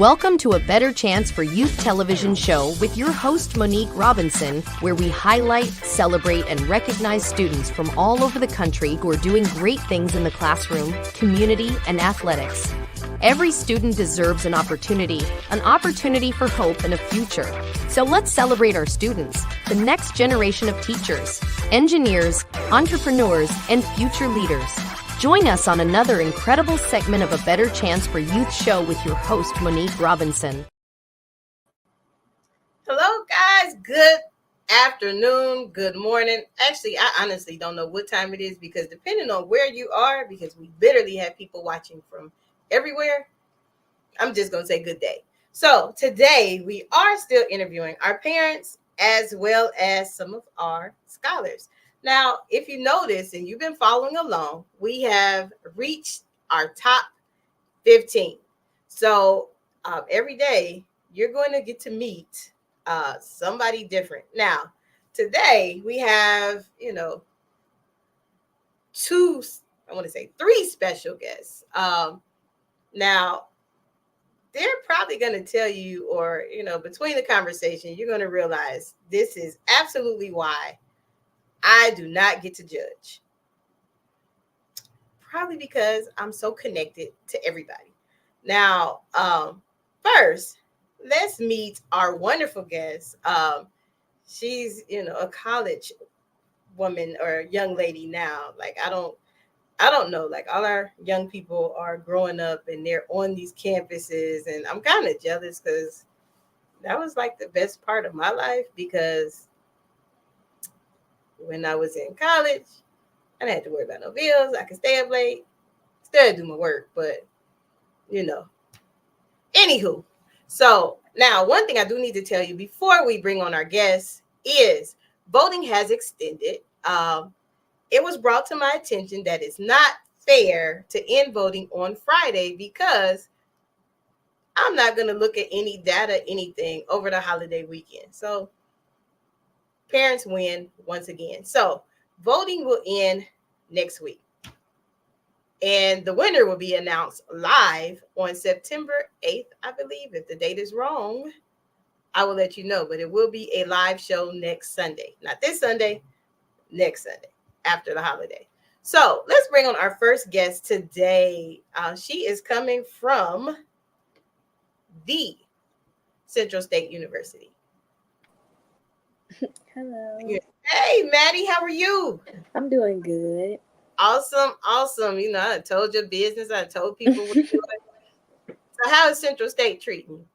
Welcome to A Better Chance for Youth television show with your host, Monique Robinson, where we highlight, celebrate, and recognize students from all over the country who are doing great things in the classroom, community, and athletics. Every student deserves an opportunity for hope and a future. So let's celebrate our students, the next generation of teachers, engineers, entrepreneurs, and future leaders. Join us on another incredible segment of A Better Chance for Youth show with your host, Monique Robinson. Hello, guys. Good afternoon. Good morning. Actually, I honestly don't know what time it is because depending on where you are, because we literally have people watching from everywhere, I'm just going to say good day. So today we are still interviewing our parents as well as some of our scholars. Now, if you notice and you've been following along, we have reached our top 15. So every day you're going to get to meet somebody different. Now, today we have, three special guests. Now, they're probably going to tell you, or, between the conversation, you're going to realize this is absolutely why I do not get to judge. Probably because I'm so connected to everybody. Now, first, let's meet our wonderful guest. She's, a college woman or young lady now. Like, I don't know. Like, all our young people are growing up and they're on these campuses. And I'm kind of jealous because that was like the best part of my life, because when I was in college, I didn't have to worry about no bills. I could stay up late, still do my work, but Anywho, so now one thing I do need to tell you before we bring on our guests is voting has extended. It was brought to my attention that it's not fair to end voting on Friday because I'm not going to look at any data, anything over the holiday weekend. So parents win once again. So voting will end next week. And the winner will be announced live on September 8th, I believe. If the date is wrong, I will let you know. But it will be a live show next Sunday. Not this Sunday, next Sunday after the holiday. So let's bring on our first guest today. She is coming from the Central State University. Hello. Hey, Maddie, how are you? I'm doing good. Awesome. I told your business. I told people what you're doing. So how is Central State treating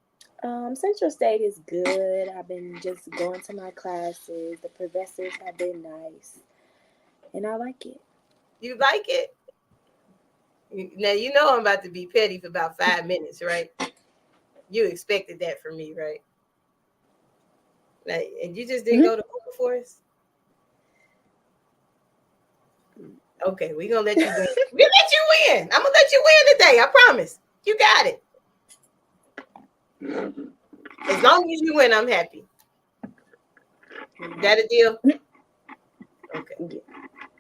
you? Central State is good. I've been just going to my classes. The professors have been nice. And I like it. You like it? Now, I'm about to be petty for about 5 minutes, right? You expected that from me, right? And you just didn't go to Forest? Okay, we're going to let you win. We'll let you win. I'm going to let you win today. I promise. You got it. As long as you win, I'm happy. Is that a deal? Okay.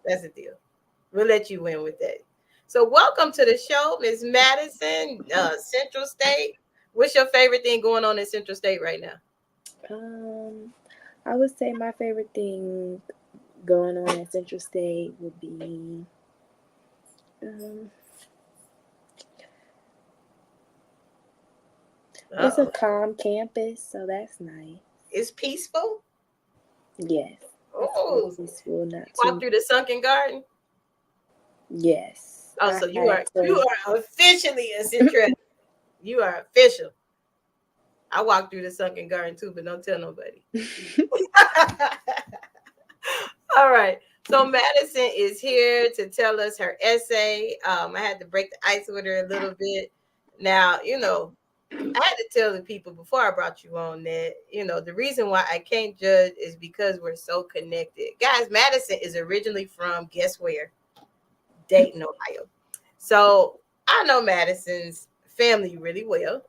That's a deal. We'll let you win with that. So welcome to the show, Ms. Madison, Central State. What's your favorite thing going on in Central State right now? I would say my favorite thing going on at Central State would be it's a calm campus, so that's nice. It's peaceful? Yes. Oh, peaceful. Not walk through the sunken garden? Yes. Oh, so you are officially a Central. You are official. I walked through the sunken garden too, but don't tell nobody. All right. So Madison is here to tell us her essay. I had to break the ice with her a little bit. Now, I had to tell the people before I brought you on that, the reason why I can't judge is because we're so connected. Guys, Madison is originally from, guess where? Dayton, Ohio. So I know Madison's family really well.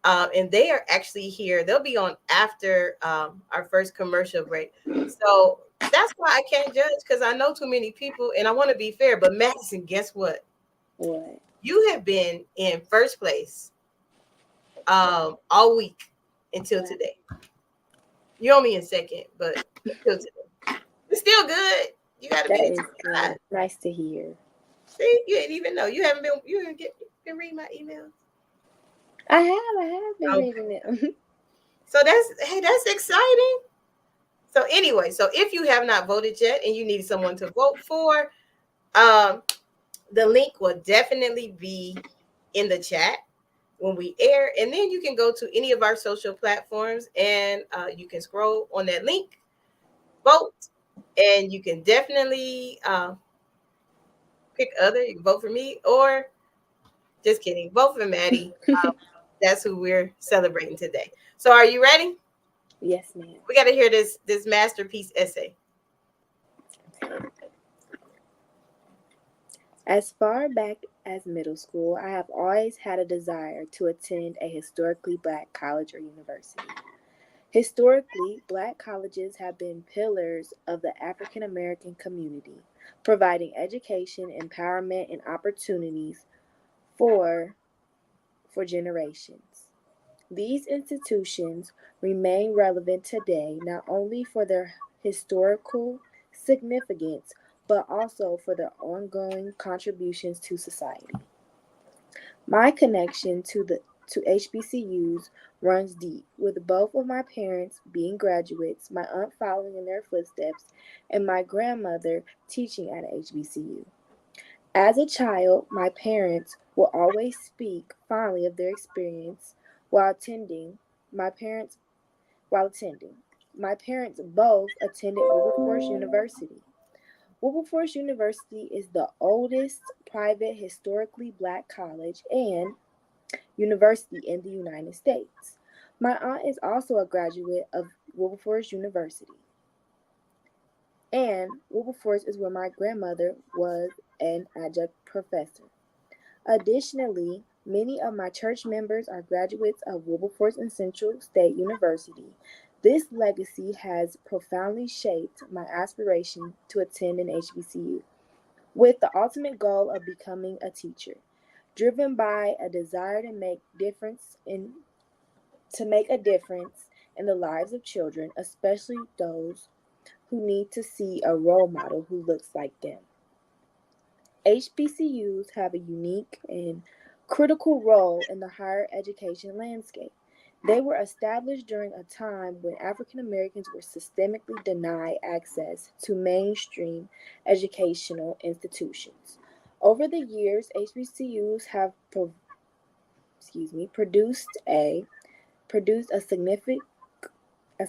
And they are actually here. They'll be on after our first commercial break. So that's why I can't judge, because I know too many people and I want to be fair. But Madison, guess what? What? You have been in first place all week until today. You owe me a second, but until today. It's still good. You got to That be is good. Nice to hear. See, you didn't even know. You haven't been. You didn't been reading my emails. I have been reading it. So that's exciting. So anyway, so if you have not voted yet and you need someone to vote for, the link will definitely be in the chat when we air, and then you can go to any of our social platforms and you can scroll on that link, vote, and you can definitely pick other. You can vote for me, or just kidding, vote for Maddie. That's who we're celebrating today. So are you ready? Yes, ma'am. We got to hear this masterpiece essay. As far back as middle school, I have always had a desire to attend a historically Black college or university. Historically, Black colleges have been pillars of the African American community, providing education, empowerment, and opportunities for generations. These institutions remain relevant today not only for their historical significance, but also for their ongoing contributions to society. My connection to HBCUs runs deep, with both of my parents being graduates, my aunt following in their footsteps, and my grandmother teaching at a HBCU. As a child, my parents will always speak fondly of their experience while attending. My parents My parents both attended Wilberforce University. Wilberforce University is the oldest private historically Black college and university in the United States. My aunt is also a graduate of Wilberforce University. And Wilberforce is where my grandmother was an adjunct professor. Additionally, many of my church members are graduates of Wilberforce and Central State University. This legacy has profoundly shaped my aspiration to attend an HBCU, with the ultimate goal of becoming a teacher, driven by a desire to make a difference in the lives of children, especially those who need to see a role model who looks like them. HBCUs have a unique and critical role in the higher education landscape. They were established during a time when African Americans were systemically denied access to mainstream educational institutions. Over the years, HBCUs have produced a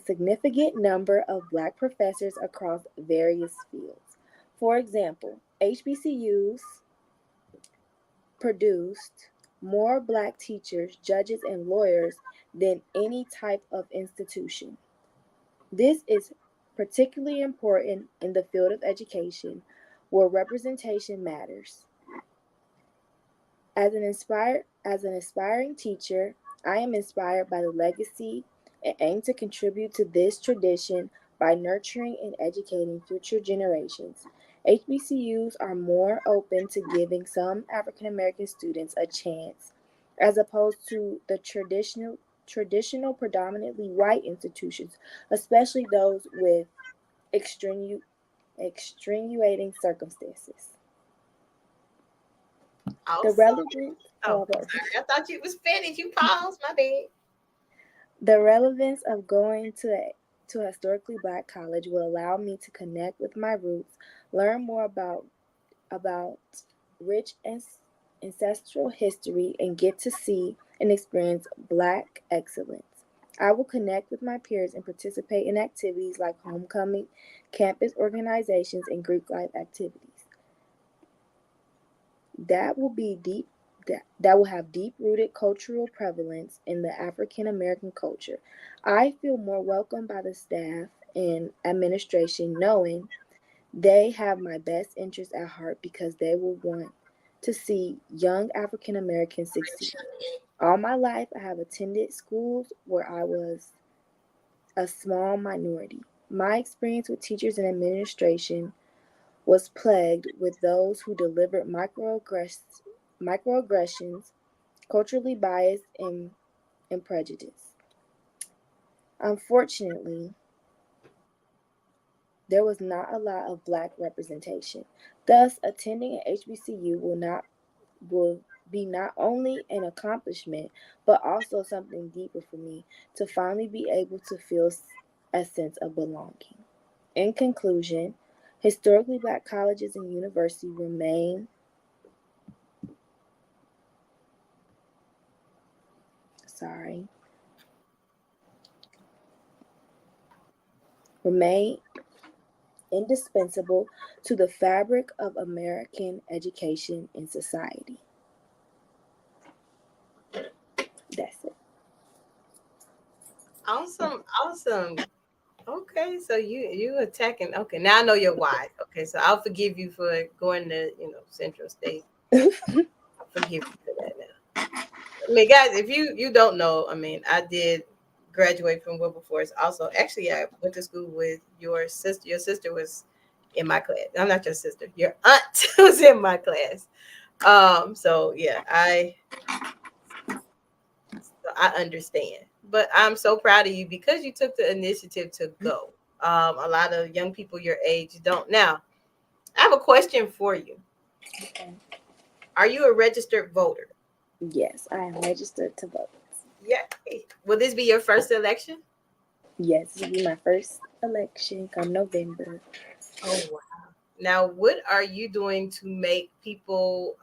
significant number of Black professors across various fields. For example, HBCUs produced more Black teachers, judges, and lawyers than any type of institution. This is particularly important in the field of education, where representation matters. As an aspiring teacher, I am inspired by the legacy and aim to contribute to this tradition by nurturing and educating future generations. HBCUs are more open to giving some African American students a chance, as opposed to the traditional predominantly white institutions, especially those with extenuating circumstances. The Awesome. relevance Oh, sorry. I thought you was finished. You paused. My bad. The relevance of going to a historically Black college will allow me to connect with my roots, learn more about rich ancestral history, and get to see and experience Black excellence. I will connect with my peers and participate in activities like homecoming, campus organizations, and Greek life activities. That will have deep-rooted cultural prevalence in the African American culture. I feel more welcomed by the staff and administration knowing they have my best interests at heart because they will want to see young African Americans succeed. All my life, I have attended schools where I was a small minority. My experience with teachers and administration was plagued with those who delivered microaggressions, culturally biased, and and prejudice. Unfortunately, there was not a lot of Black representation. Thus, attending an HBCU will be not only an accomplishment, but also something deeper for me to finally be able to feel a sense of belonging. In conclusion, historically Black colleges and universities remain indispensable to the fabric of American education and society. That's it. Awesome. Okay, so you attacking. Okay, now I know your why. Okay, so I'll forgive you for going to Central State. I'll forgive you for that now. I mean, guys, if you don't know, I mean, I did graduate from Wilberforce. Also, actually, I went to school with your sister. Your sister was in my class. I'm not your sister. Your aunt was in my class. So yeah, I understand. But I'm so proud of you because you took the initiative to go. A lot of young people your age don't. Now, I have a question for you. Okay. Are you a registered voter? Yes, I am registered to vote. Yeah. Will this be your first election? Yes, this will be my first election come November. Oh, wow. Now, what are you doing to make people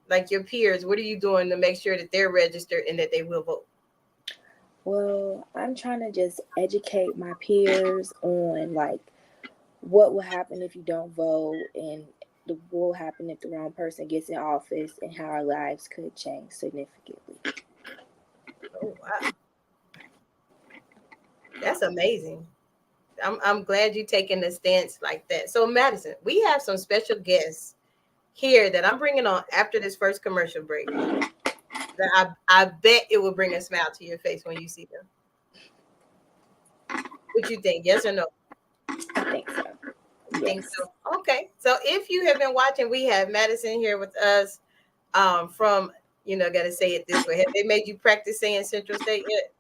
like your peers? What are you doing to make sure that they're registered and that they will vote? Well, I'm trying to just educate my peers on like what will happen if you don't vote and what will happen if the wrong person gets in office and how our lives could change significantly. Oh, wow. That's amazing. I'm glad you're taking a stance like that. So, Madison, we have some special guests here that I'm bringing on after this first commercial break. That I bet it will bring a smile to your face when you see them. What you think? Yes or no? I think so. You think so? Okay. So if you have been watching, we have Madison here with us from, gotta say it this way. Have they made you practice saying Central State yet?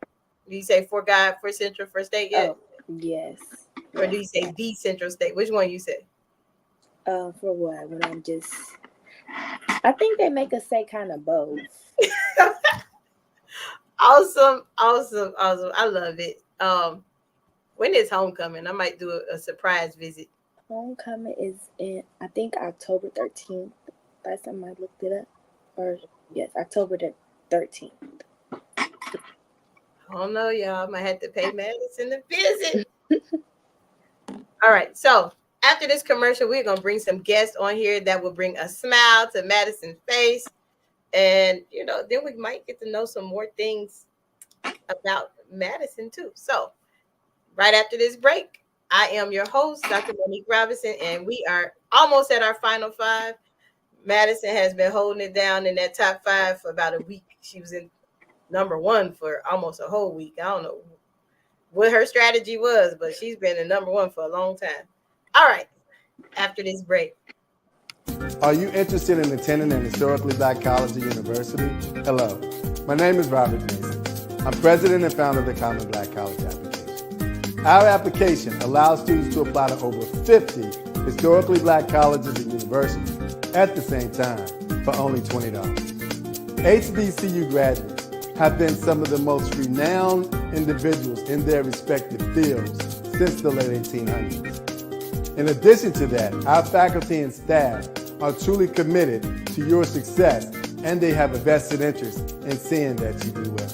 Do you say for God, for Central, for State yet? Oh, yes. Or do you say the Central State? Which one you say? For what? When I'm just... I think they make us say kind of both. Awesome. I love it. When is homecoming? I might do a surprise visit. Homecoming is in, I think, October 13th. Last time I looked it up. Or, yes, October the 13th. I don't know, y'all. I might have to pay Madison a visit. All right. So after this commercial, we're going to bring some guests on here that will bring a smile to Madison's face. And, then we might get to know some more things about Madison, too. So right after this break, I am your host, Dr. Monique Robinson, and we are almost at our final five. Madison has been holding it down in that top five for about a week. She was in number one for almost a whole week. I don't know what her strategy was, but she's been in number one for a long time. All right, after this break. Are you interested in attending an historically Black college or university? Hello, my name is Robert Mason. I'm president and founder of the Common Black College application. Our application allows students to apply to over 50 historically Black colleges and universities at the same time for only $20. HBCU graduates have been some of the most renowned individuals in their respective fields since the late 1800s. In addition to that, our faculty and staff are truly committed to your success, and they have a vested interest in seeing that you do well.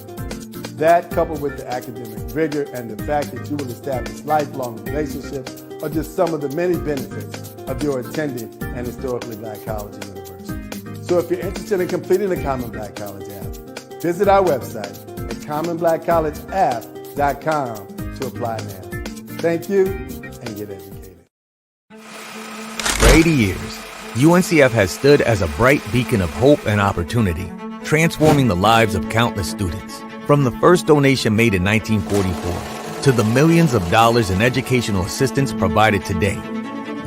That, coupled with the academic rigor and the fact that you will establish lifelong relationships, are just some of the many benefits of your attending an historically Black college or university. So if you're interested in completing the Common Black College app, visit our website at commonblackcollegeapp.com to apply now. Thank you, and get educated. For 80 years, UNCF has stood as a bright beacon of hope and opportunity, transforming the lives of countless students. From the first donation made in 1944 to the millions of dollars in educational assistance provided today,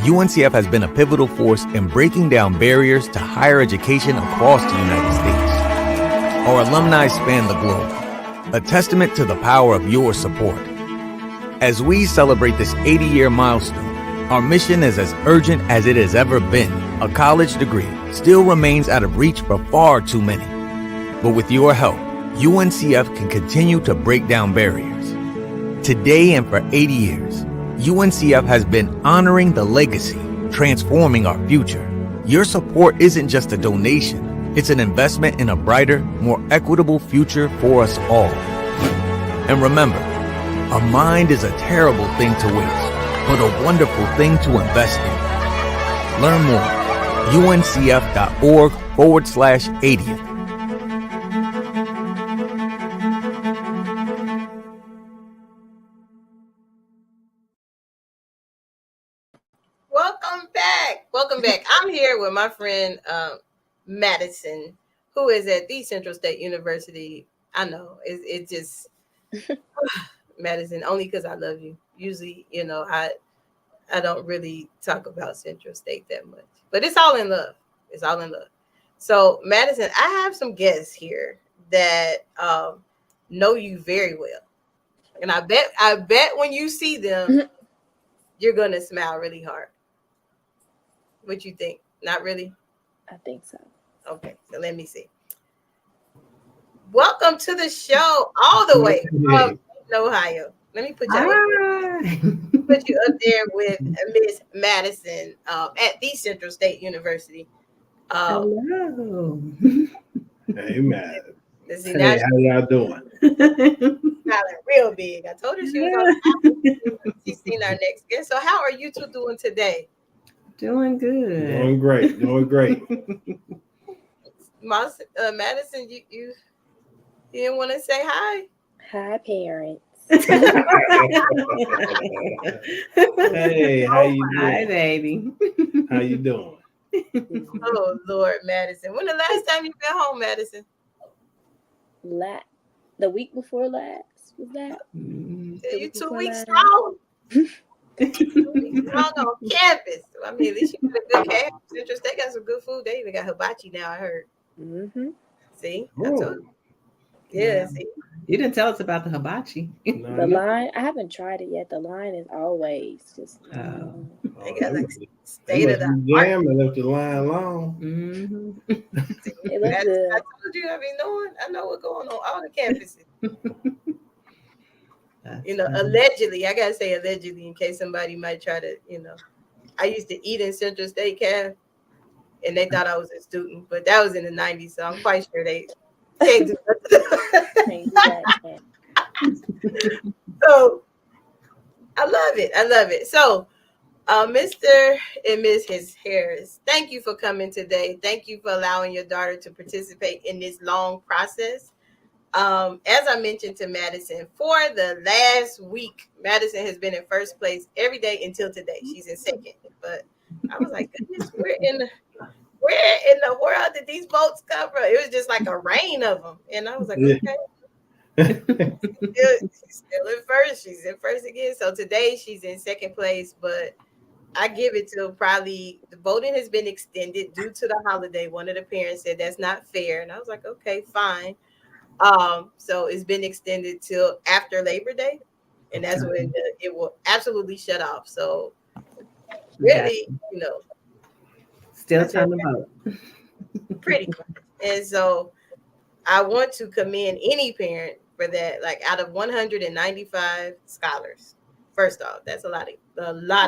UNCF has been a pivotal force in breaking down barriers to higher education across the United States. Our alumni span the globe, a testament to the power of your support. As we celebrate this 80-year milestone, our mission is as urgent as it has ever been. A college degree still remains out of reach for far too many. But with your help, UNCF can continue to break down barriers. Today and for 80 years, UNCF has been honoring the legacy, transforming our future. Your support isn't just a donation, it's an investment in a brighter, more equitable future for us all. And remember, a mind is a terrible thing to waste, but a wonderful thing to invest in. Learn more, uncf.org/80th. Welcome back. I'm here with my friend Madison, who is at the Central State University. I know it just Madison, only because I love you. Usually, I don't really talk about Central State that much, but it's all in love. It's all in love. So, Madison, I have some guests here that know you very well, and I bet when you see them, you're gonna smile really hard. What you think? Not really? I think so. Okay, so let me see. Welcome to the show, all the way from Ohio. Let me put you up there with Miss Madison at the Central State University. Hello. Hey, man. Hey, how y'all doing? Smiling real big. I told her she was on the She's seen our next guest. So how are you two doing today? Doing good. Doing great. Madison, you didn't want to say hi? Hi, parents. Hey, how you doing? Hi, baby. How you doing? Oh, Lord, Madison. When the last time you got home, Madison? The week before last, was that? You 2 weeks strong. 2 weeks strong on campus. I mean, at least you got a good campus. Central State got some good food. They even got hibachi now, I heard. Mm-hmm. See? I told you. Yeah, see? You didn't tell us about the hibachi. The line, I haven't tried it yet. The line is always just. They got like state of the jam and left the line long. It looks good. I told you, I know what's going on all the campuses. Allegedly, I gotta say allegedly in case somebody might try to, I used to eat in Central State Caf, and they thought I was a student, but that was in the 90s, so I'm quite sure they can't do that. So I love it. So Mr. and Ms. Harris, thank you for coming today. Thank you for allowing your daughter to participate in this long process. As I mentioned to Madison, for the last week, Madison has been in first place every day until today. She's in second, but I was like, goodness, where in the world did these votes come from? It was just like a rain of them, and I was like, okay. She's still in first. She's in first again. So today she's in second place, but I give it to probably the voting has been extended due to the holiday. One of the parents said that's not fair, and I was like, okay, fine. So it's been extended till after Labor Day, and that's when it will absolutely shut off. So really, still time to vote. Pretty much. And so I want to commend any parent for that. Like out of 195 scholars, first off, that's a lot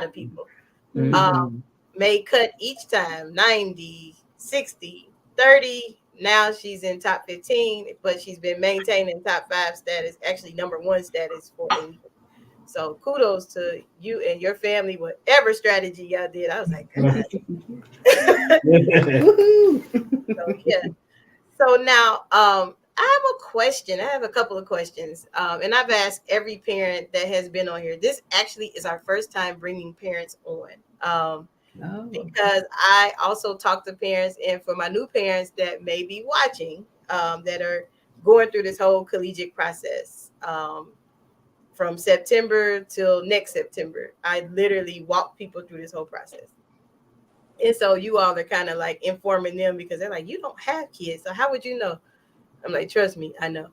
of people. May cut each time 90, 60, 30. Now she's in top 15, but she's been maintaining top 5 status, actually number 1 status for a year. So kudos to you and your family, whatever strategy y'all did. I was like, God. So, yeah. So now I have a question. I have a couple of questions. And I've asked every parent that has been on here. This actually is our first time bringing parents on. Because I also talk to parents, and for my new parents that may be watching, that are going through this whole collegiate process, from September till next September, I literally walk people through this whole process. And so you all are kind of like informing them because they're like, you don't have kids, so how would you know? I'm like, trust me, I know.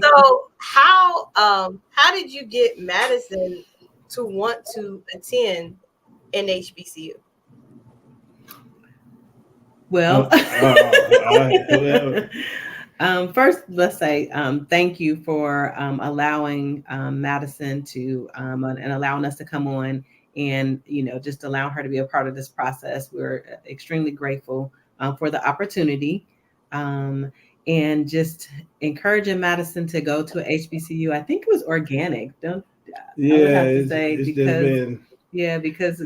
So how did you get Madison to want to attend an HBCU? Well, first, let's say thank you for allowing Madison to and allowing us to come on and, just allowing her to be a part of this process. We're extremely grateful for the opportunity and just encouraging Madison to go to a HBCU. I think it was organic. I would have to say because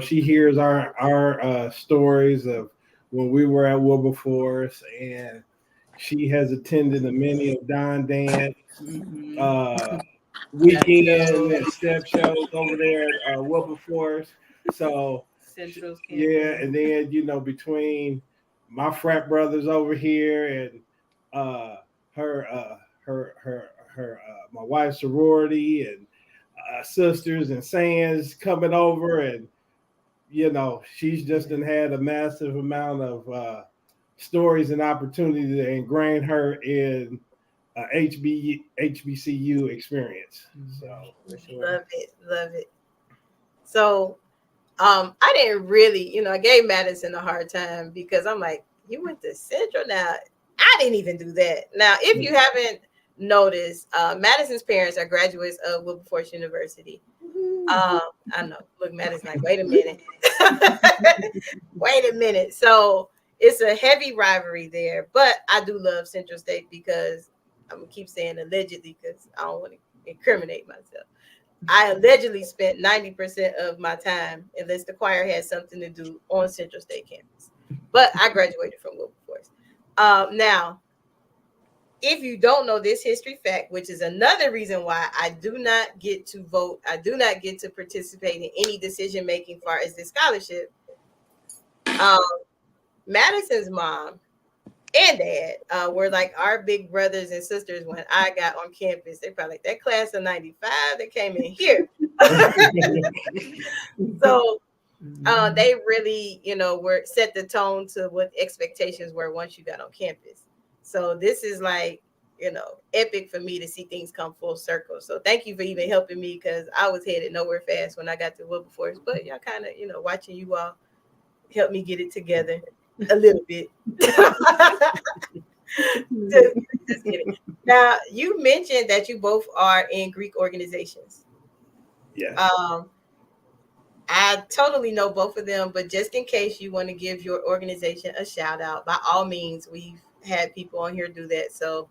she hears our stories of when we were at Wilberforce, and she has attended many of Don Dance weekend and step shows over there at Wilberforce. So Central's yeah, and then between my frat brothers over here and her my wife's sorority and sisters and Sands coming over, and she's just had a massive amount of stories and opportunity to ingrain her in HBCU experience. So love it. So I didn't really, I gave Madison a hard time because I'm like, you went to Central. Now I didn't even do that. Now, if you haven't noticed, Madison's parents are graduates of Wilberforce University. I know. Look, Madison's like, wait a minute. Wait a minute. So it's a heavy rivalry there. But I do love Central State because I'm going to keep saying allegedly because I don't want to incriminate myself. I allegedly spent 90% of my time, unless the choir had something to do, on Central State campus. But I graduated from Wilberforce. Now, if you don't know this history fact, which is another reason why I do not get to vote, I do not get to participate in any decision making as far as this scholarship. Madison's mom and dad were like our big brothers and sisters when I got on campus. They probably like that class of 95 that came in here. So they really, were set the tone to what expectations were once you got on campus. So this is like, epic for me to see things come full circle. So thank you for even helping me because I was headed nowhere fast when I got to Wilberforce. But y'all kind of, watching you all help me get it together a little bit. just kidding. Now, you mentioned that you both are in Greek organizations. Yeah. I totally know both of them, but just in case you want to give your organization a shout out, by all means, we've had people on here do that. So,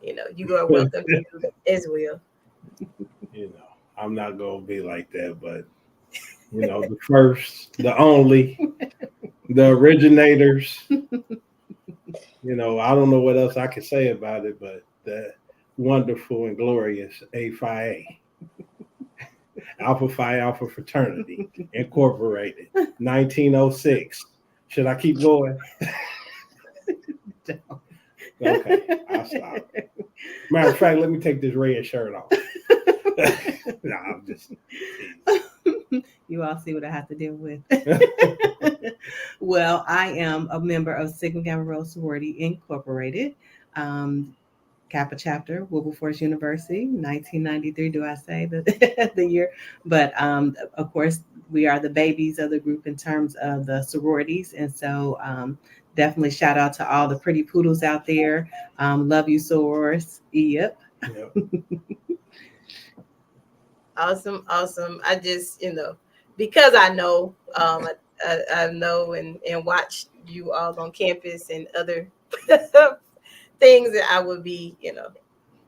you are welcome to do that as well. I'm not going to be like that, but, the first, the only, the originators, I don't know what else I can say about it, but the wonderful and glorious A Phi A. Alpha Phi Alpha Fraternity Incorporated, 1906. Should I keep going? Okay, I'll stop. Matter of fact, let me take this red shirt off. No, I'm just. You all see what I have to deal with. Well, I am a member of Sigma Gamma Rho Sorority Incorporated, Kappa chapter, Wilberforce University, 1993. Do I say the year? But of course, we are the babies of the group in terms of the sororities, and so definitely shout out to all the pretty poodles out there. Love you, sorors. Yep. Awesome. I just, because I know, I know and watch you all on campus and other things that I would be,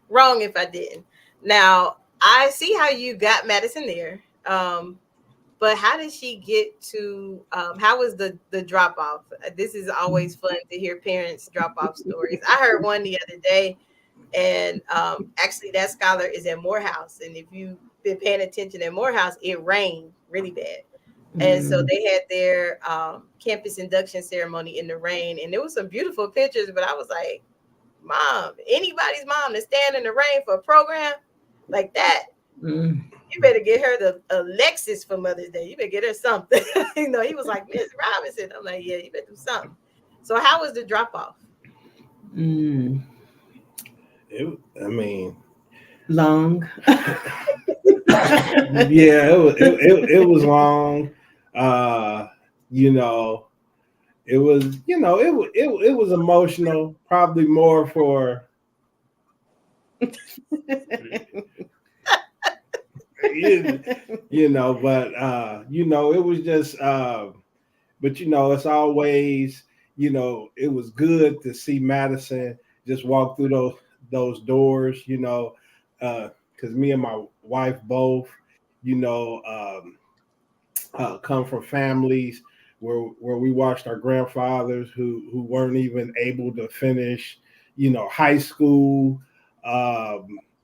wrong if I didn't. Now, I see how you got Madison there. But how did she get to, how was the drop off? This is always fun to hear parents drop off stories. I heard one the other day, and actually that scholar is at Morehouse. And if you've been paying attention at Morehouse, it rained really bad. And so they had their campus induction ceremony in the rain. And there was some beautiful pictures, but I was like, Mom, anybody's mom to stand in the rain for a program like that, you better get her the Lexus for Mother's Day. You better get her something. He was like, Miss Robinson. I'm like, yeah, you better do something. So how was the drop off? Long. Yeah, it was long. It was, it was emotional, probably more for but it was just but it's always, it was good to see Madison just walk through those doors, because me and my wife both, come from families where we watched our grandfathers who weren't even able to finish, high school.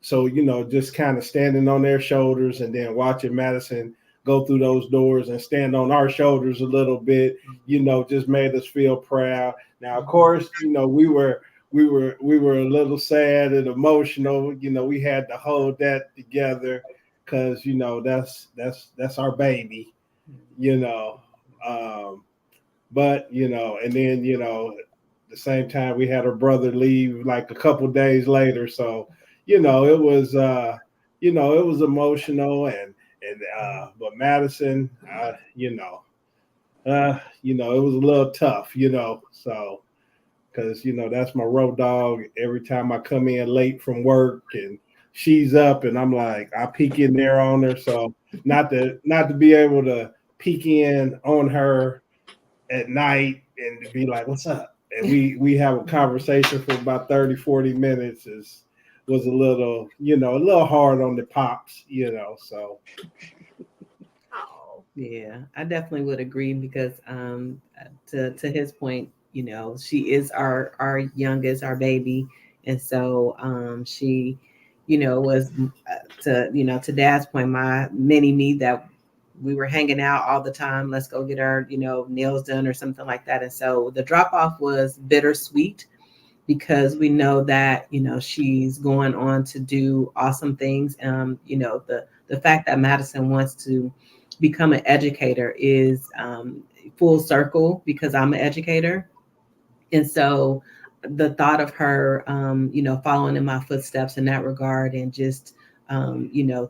So, just kind of standing on their shoulders and then watching Madison go through those doors and stand on our shoulders a little bit, just made us feel proud. Now, of course, we were a little sad and emotional. We had to hold that together because, that's our baby, but, and then, at the same time, we had her brother leave like a couple days later. So, it was, it was emotional but Madison, it was a little tough, so, because, that's my road dog. Every time I come in late from work and she's up and I'm like, I peek in there on her. So not to be able to peek in on her at night and to be like, what's up? And we have a conversation for about 30, 40 minutes was a little, a little hard on the pops, so. Yeah, I definitely would agree because to his point, she is our youngest, our baby. And so she, was to Dad's point, my mini me that we were hanging out all the time. Let's go get our, nails done or something like that. And so the drop off was bittersweet because we know that, she's going on to do awesome things. The fact that Madison wants to become an educator is full circle because I'm an educator. And so the thought of her, following in my footsteps in that regard and just,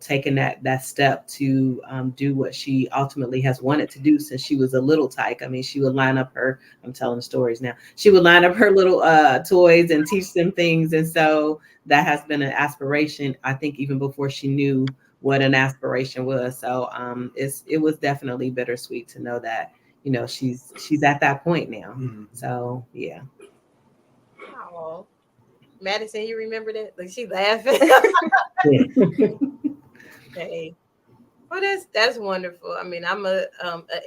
taking that step to do what she ultimately has wanted to do since she was a little tyke. I mean, she would line up I'm telling stories now. She would line up her little toys and teach them things. And so that has been an aspiration, I think, even before she knew what an aspiration was. So it was definitely bittersweet to know that, she's at that point now. Mm-hmm. So, yeah. Oh, Madison, you remember that? Like she laughing. Hey, well, that's wonderful. I mean, I'm an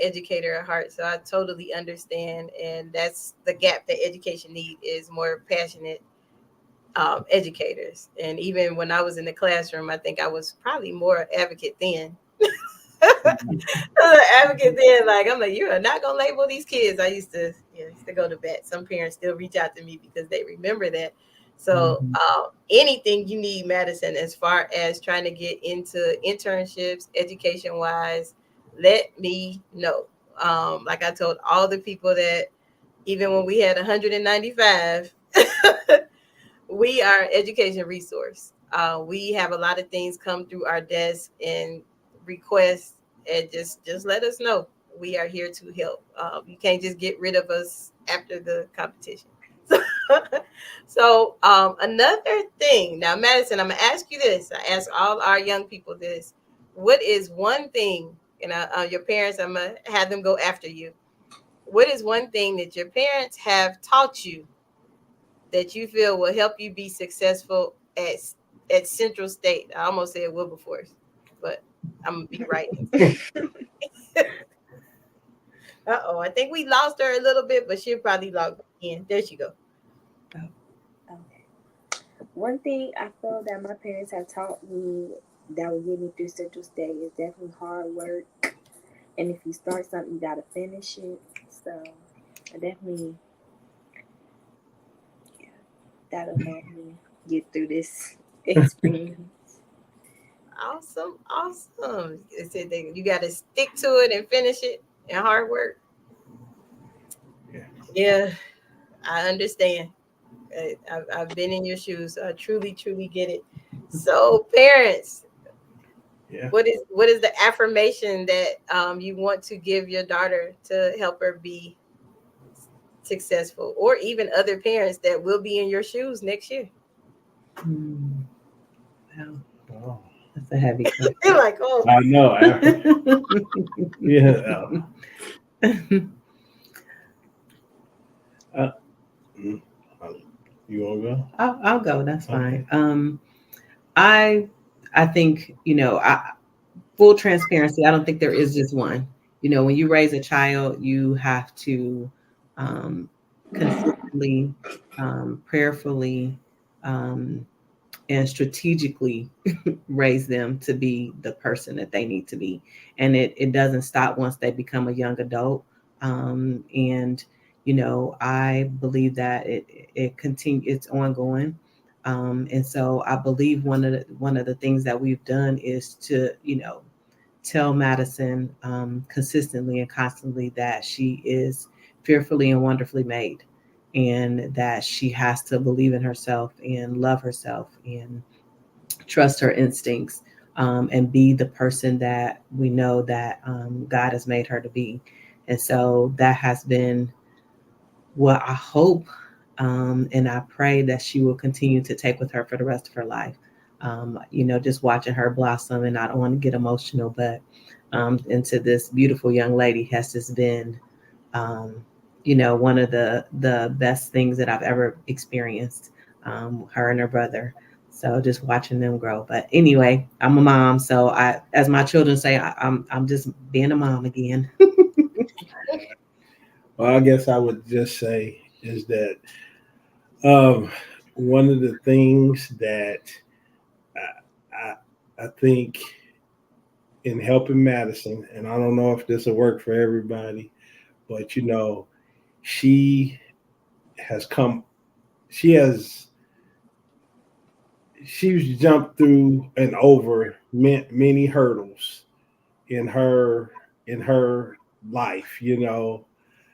educator at heart, so I totally understand, and that's the gap that education needs is more passionate educators. And even when I was in the classroom, I think I was probably more advocate then. Advocate then, I'm like, you are not gonna label these kids. I used to go to bat. Some parents still reach out to me because they remember that. So anything you need, Madison, as far as trying to get into internships, education wise, let me know. Like I told all the people that even when we had 195, we are education resource. We have a lot of things come through our desk and requests, and just let us know. We are here to help. You can't just get rid of us after the competition. So another thing, now, Madison, I'm gonna ask you this. I ask all our young people this. What is one thing, and your parents, I'm gonna have them go after you. What is one thing that your parents have taught you that you feel will help you be successful at Central State? I almost said Wilberforce, but I'm gonna be right. I think we lost her a little bit, but she'll probably log in. There she go. Okay. One thing I feel that my parents have taught me that will get me through Central State is definitely hard work. And if you start something, you gotta finish it. So I definitely, that'll help me get through this experience. Awesome. You got to stick to it and finish it, and hard work. Yeah. I understand. I've been in your shoes. So I truly, truly get it. So, parents, what is the affirmation that you want to give your daughter to help her be successful, or even other parents that will be in your shoes next year? Wow. That's a heavy question. They're like, oh, I know. Yeah. You want to go? I'll go. That's fine. I think, full transparency, I don't think there is just one. When you raise a child, you have to consistently, prayerfully, and strategically raise them to be the person that they need to be. And it doesn't stop once they become a young adult. And I believe that it continues, it's ongoing. And so I believe one of the things that we've done is to, tell Madison consistently and constantly that she is fearfully and wonderfully made, and that she has to believe in herself and love herself and trust her instincts, and be the person that we know that God has made her to be. And so that has been what I hope, and I pray that she will continue to take with her for the rest of her life. Just watching her blossom, and I don't want to get emotional, but into this beautiful young lady has just been, one of the best things that I've ever experienced, her and her brother. So just watching them grow. But anyway, I'm a mom. So as my children say, I'm just being a mom again. Well, I guess I would just say is that one of the things that I think in helping Madison, and I don't know if this will work for everybody, but she's jumped through and over many hurdles in her life,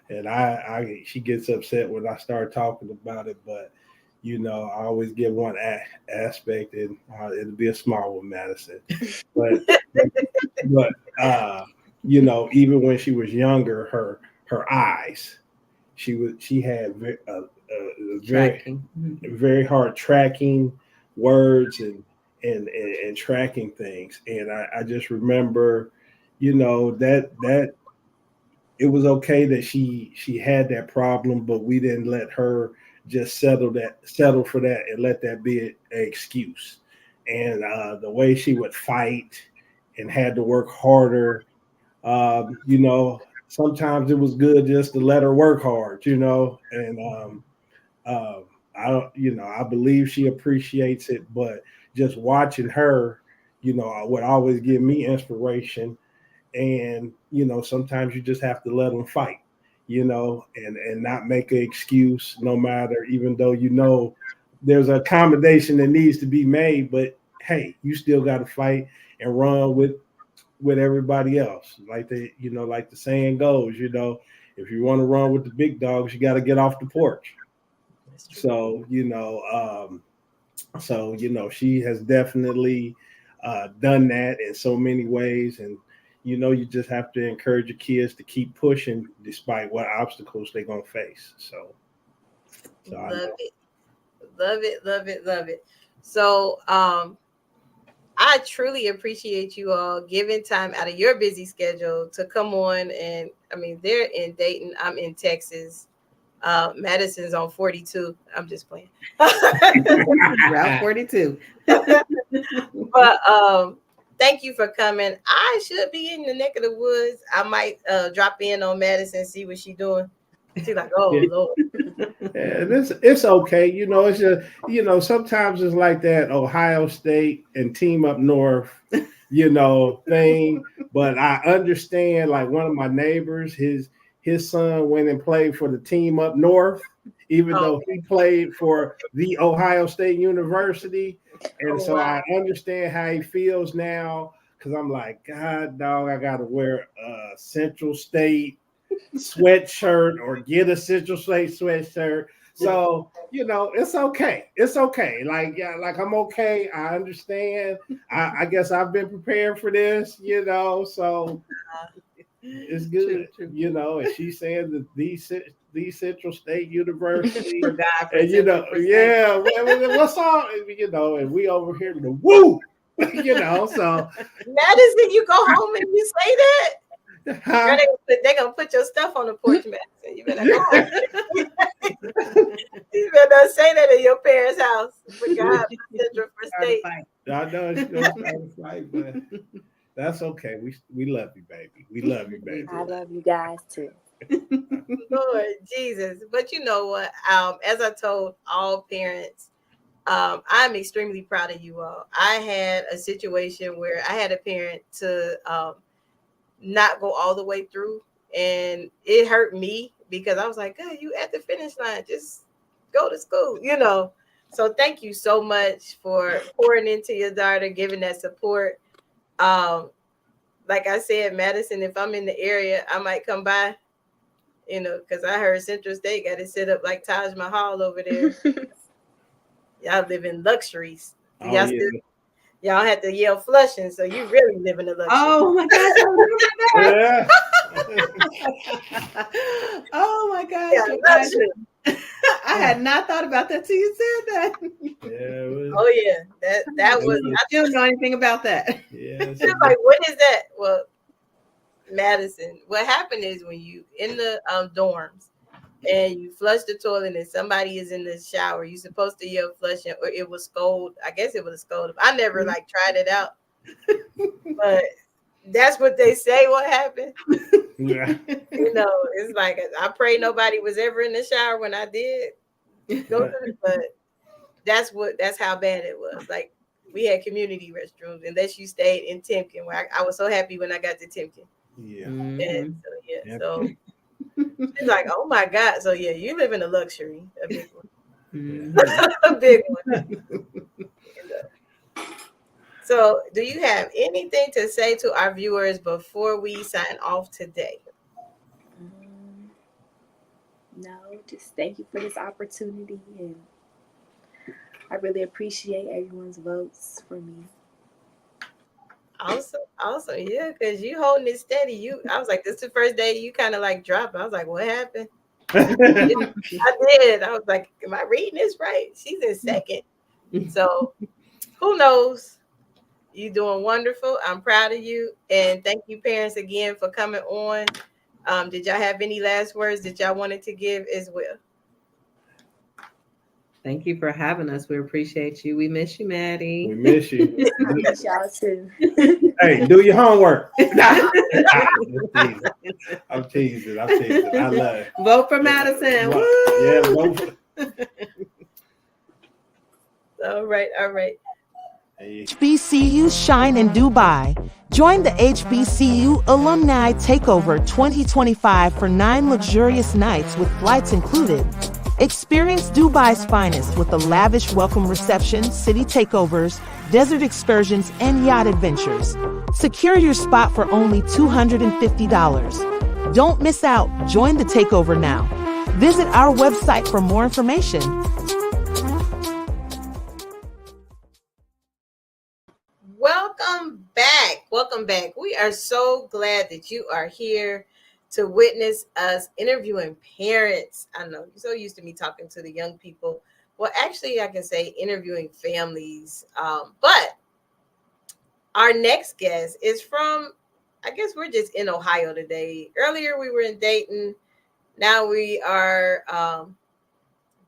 and she gets upset when I start talking about it, but I always give one aspect, and it'll be a small one, Madison. But even when she was younger, her eyes, she had very hard tracking words and tracking things, and I just remember, that it was okay that she had that problem, but we didn't let her just settle for that and let that be an excuse. And the way she would fight and had to work harder, sometimes it was good just to let her work hard, and I believe she appreciates it, but just watching her, would always give me inspiration. And, sometimes you just have to let them fight, and not make an excuse, no matter, even though, there's an accommodation that needs to be made, but hey, you still got to fight and run with everybody else. Like the saying goes, if you want to run with the big dogs, you got to get off the porch. So, she has definitely done that in so many ways. And, you just have to encourage your kids to keep pushing despite what obstacles they're going to face. So Love it. So I truly appreciate you all giving time out of your busy schedule to come on. And they're in Dayton. I'm in Texas. Madison's on 42. I'm just playing. Route 42. But thank you for coming. I should be in the neck of the woods. I might drop in on Madison, see what she's doing. She's like, oh, Lord. Yeah, it's okay. It's just, sometimes it's like that Ohio State and Team Up North, thing. But I understand, like one of my neighbors, his son went and played for the Team Up North, even though he played for the Ohio State University. And so I understand how he feels now, because I'm like, God, dog, I got to wear a Central State sweatshirt or get a Central State sweatshirt. So, it's okay. It's okay. Like I'm okay. I understand. I guess I've been prepared for this, so it's good. And she's saying that the Central State University. For God, for And what's all, and we over here to the woo, so Madison, you go home and you say that? huh? They're gonna put your stuff on the porch, Madison. You better go home. You better say that in your parents' house. For God, for Central for State. I know it's gonna start a fight, but that's okay. We love you, baby. We love you, baby. I love you guys too. Lord Jesus. But you know what? As I told all parents, I'm extremely proud of you all. I had a situation where I had a parent to not go all the way through, and it hurt me because I was like, "Good, you at the finish line. Just go to school," So thank you so much for pouring into your daughter, giving that support. Like I said, Madison, if I'm in the area, I might come by. Because I heard Central State got it set up like Taj Mahal over there. Y'all live in luxuries. Y'all had to yell flushing, so you really live in a luxury. Oh my gosh! Yeah. Oh my gosh! Yeah, I had not thought about that till you said that. Yeah. Oh yeah, that was. I don't know anything about that. Yeah. It's like, what is that? Well, Madison, what happened is when you in the dorms and you flush the toilet and somebody is in the shower, you're supposed to yell flushing, or it was scold. I guess it was a scold. I never tried it out, but that's what they say. What happened? Yeah. It's like I pray nobody was ever in the shower when I did go through it, but that's how bad it was. Like we had community restrooms unless you stayed in Timken. Where I was so happy when I got to Timken. Yeah. And so it's like, oh my God. So you live in a luxury, a big one. A big one. So do you have anything to say to our viewers before we sign off today? No, just thank you for this opportunity, and I really appreciate everyone's votes for me. Awesome. Yeah, because you holding it steady. I was like, this is the first day you kind of like dropped. I was like, what happened? I did. I was like, am I reading this right? She's in second. So who knows? You're doing wonderful. I'm proud of you. And thank you, parents, again for coming on. Did y'all have any last words that y'all wanted to give as well? Thank you for having us. We appreciate you. We miss you, Maddie. We miss you. I miss y'all too. Hey, do your homework. I'm teasing. I love it. Vote for Madison. Woo! Yeah, vote for. All right. HBCU shine in Dubai. Join the HBCU Alumni Takeover 2025 for 9 luxurious nights with flights included. Experience Dubai's finest with a lavish welcome reception, city takeovers, desert excursions, and yacht adventures. Secure your spot for only $250. Don't miss out. Join the takeover now. Visit our website for more information. Welcome back. We are so glad that you are here to witness us interviewing parents. I know you're so used to me talking to the young people. Well, actually, I can say interviewing families. But our next guest is from, I guess we're just in Ohio today. Earlier, we were in Dayton. Now we are, I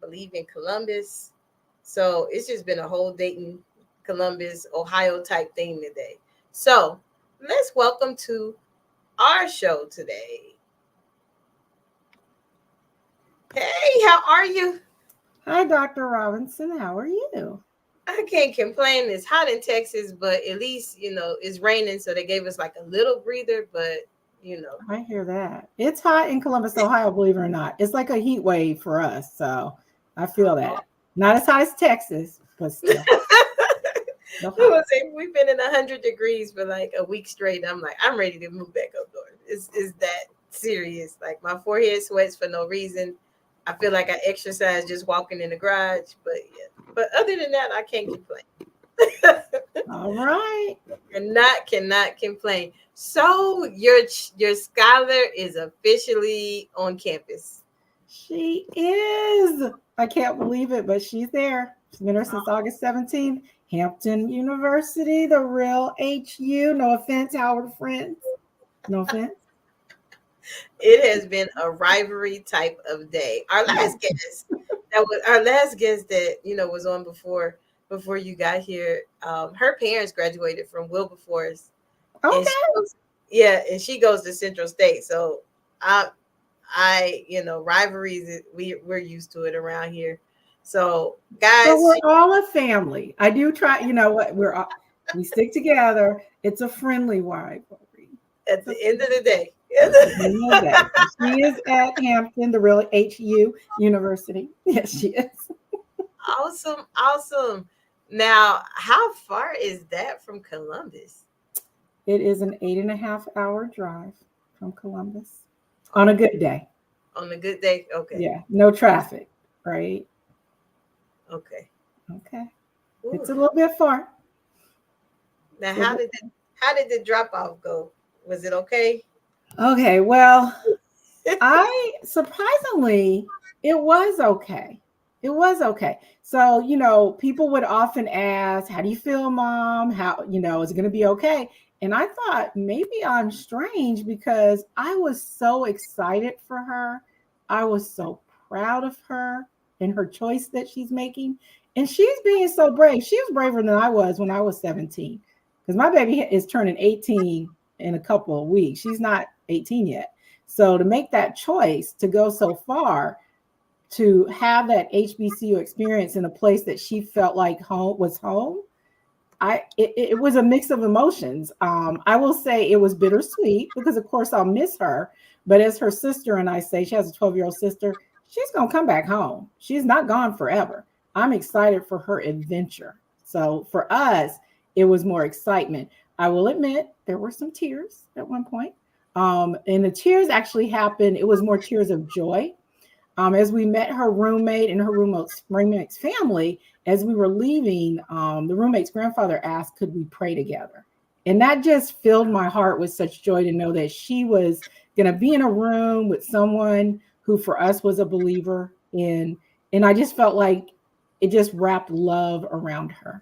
believe, in Columbus. So it's just been a whole Dayton, Columbus, Ohio type thing today. So let's welcome to our show today. Hey, how are you? Hi, Dr. Robinson. How are you? I can't complain. It's hot in Texas, but at least, it's raining. So they gave us like a little breather, but, I hear that. It's hot in Columbus, Ohio, believe it or not. It's like a heat wave for us. So I feel that. Not as hot as Texas, but still. We've been in 100 degrees for like a week straight. I'm like, I'm ready to move back up north. It's that serious. Like my forehead sweats for no reason. I feel like I exercise just walking in the garage, but yeah. But other than that, I can't complain. All right. Cannot complain. So your scholar is officially on campus. She is. I can't believe it, but she's there. She's been there since August 17th. Hampton University, the real HU. No offense, Howard friends. No offense. It has been a rivalry type of day. Our last guest that was on before you got here. Her parents graduated from Wilberforce. Okay. And she goes to Central State. So rivalries, we're used to it around here. So guys, so we're all a family. I do try, you know what, we stick together. It's a friendly rivalry. At the end of the day. She is at Hampton, the real HU University. Yes, she is. Awesome. Now, how far is that from Columbus? It is an 8.5-hour drive from Columbus on a good day. On a good day, okay. Yeah, no traffic, right? Okay. Ooh. It's a little bit far. Now, how did the drop off go? Was it okay? Okay, well, surprisingly, it was okay. It was okay. So, people would often ask, how do you feel, Mom? How, is it going to be okay? And I thought maybe I'm strange because I was so excited for her. I was so proud of her and her choice that she's making. And she's being so brave. She was braver than I was when I was 17 because my baby is turning 18 in a couple of weeks. She's not 18 yet. So to make that choice to go so far, to have that HBCU experience in a place that she felt like home was home, it was a mix of emotions. I will say it was bittersweet because of course I'll miss her. But as her sister and I say, she has a 12-year-old sister, she's going to come back home. She's not gone forever. I'm excited for her adventure. So for us, it was more excitement. I will admit there were some tears at one point. And the tears actually happened. It was more tears of joy. As we met her roommate and her roommate's family, as we were leaving, the roommate's grandfather asked, could we pray together? And that just filled my heart with such joy to know that she was going to be in a room with someone who for us was a believer in. And I just felt like it just wrapped love around her.